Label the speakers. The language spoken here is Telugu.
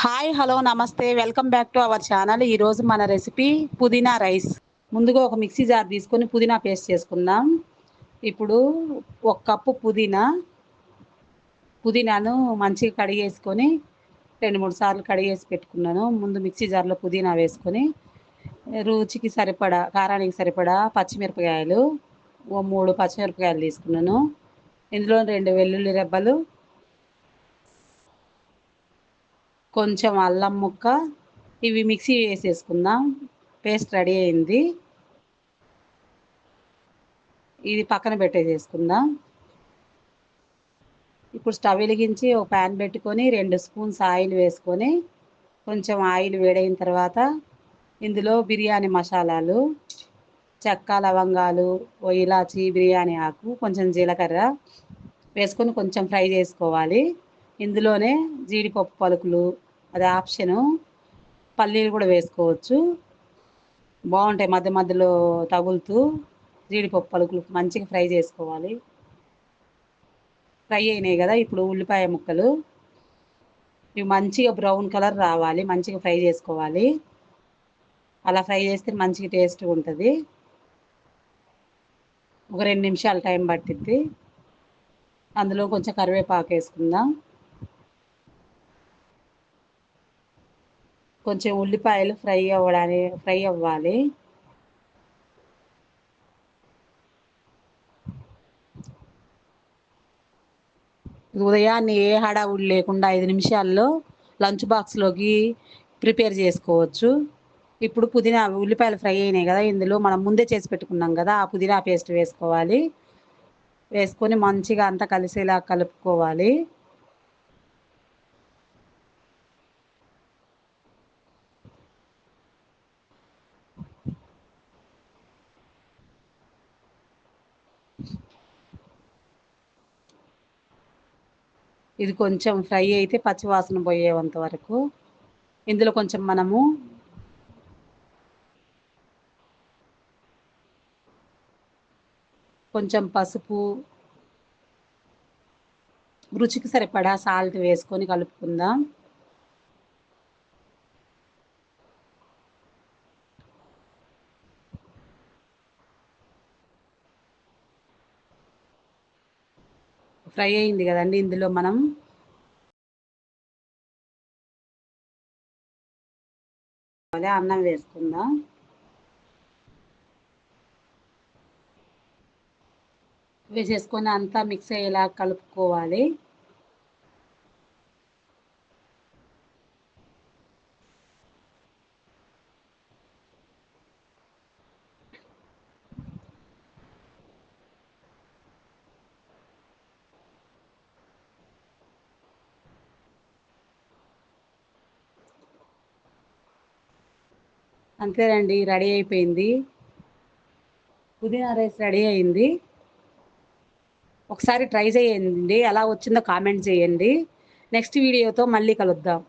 Speaker 1: హాయ్ హలో నమస్తే welcome back to our channel. ఈరోజు మన రెసిపీ పుదీనా రైస్. ముందుగా ఒక మిక్సీ జార్ తీసుకొని పుదీనా పేస్ట్ చేసుకుందాం. ఇప్పుడు ఒక కప్పు పుదీనాను మంచిగా కడిగేసుకొని 2-3 సార్లు కడిగేసి పెట్టుకున్నాను. ముందు మిక్సీ జార్లో పుదీనా వేసుకొని రుచికి సరిపడా కారానికి సరిపడా పచ్చిమిరపకాయలు 3 పచ్చిమిరపకాయలు తీసుకున్నాను. ఇందులో 2 వెల్లుల్లి రెబ్బలు, కొంచెం అల్లం ముక్క, ఇవి మిక్సీ వేసేసుకుందాం. పేస్ట్ రెడీ అయింది. ఇది పక్కన పెట్టేసేసుకుందాం. ఇప్పుడు స్టవ్ వెలిగించి ఒక ప్యాన్ పెట్టుకొని 2 స్పూన్స్ ఆయిల్ వేసుకొని కొంచెం ఆయిల్ వేడైన తర్వాత ఇందులో బిర్యానీ మసాలాలు, చెక్క లవంగాలు, ఓ ఇలాచి, బిర్యానీ ఆకు, కొంచెం జీలకర్ర వేసుకొని కొంచెం ఫ్రై చేసుకోవాలి. ఇందులోనే జీడిపప్పు పలుకులు, అది ఆప్షను, పల్లీలు కూడా వేసుకోవచ్చు, బాగుంటాయి. మధ్య మధ్యలో తగులుతూ జీడిపప్పు పలుకులు మంచిగా ఫ్రై చేసుకోవాలి. ఫ్రై అయినాయి కదా, ఇప్పుడు ఉల్లిపాయ ముక్కలు ఇవి మంచిగా బ్రౌన్ కలర్ రావాలి, మంచిగా ఫ్రై చేసుకోవాలి. అలా ఫ్రై చేస్తే మంచిగా టేస్ట్గా ఉంటుంది. ఒక 2 నిమిషాలు టైం పట్టిద్ది. అందులో కొంచెం కరివేపాకు వేసుకుందాం. కొంచెం ఉల్లిపాయలు ఫ్రై అవ్వాలి. ఉదయాన్నే ఏ హడావుడి లేకుండా 5 నిమిషాల్లో లంచ్ బాక్స్లోకి ప్రిపేర్ చేసుకోవచ్చు. ఇప్పుడు ఉల్లిపాయలు ఫ్రై అయినాయి కదా, ఇందులో మనం ముందే చేసి పెట్టుకున్నాం కదా ఆ పుదీనా పేస్ట్ వేసుకోవాలి. వేసుకొని మంచిగా అంతా కలిసేలా కలుపుకోవాలి. ఇది కొంచెం ఫ్రై అయితే పచ్చివాసన పోయేంత వరకు ఇందులో కొంచెం పసుపు, రుచికి సరిపడా సాల్ట్ వేసుకొని కలుపుకుందాం. ఫ్రై అయింది కదండి, ఇందులో మనం అన్నం వేసుకుందాం. వేసేసుకొని అంతా మిక్స్ అయ్యేలా కలుపుకోవాలి. అంతేనండి, రెడీ అయిపోయింది. పుదీనా రైస్ రెడీ అయింది. ఒకసారి ట్రై చేయండి, ఎలా వచ్చిందో కామెంట్ చేయండి. నెక్స్ట్ వీడియోతో మళ్ళీ కలుద్దాం.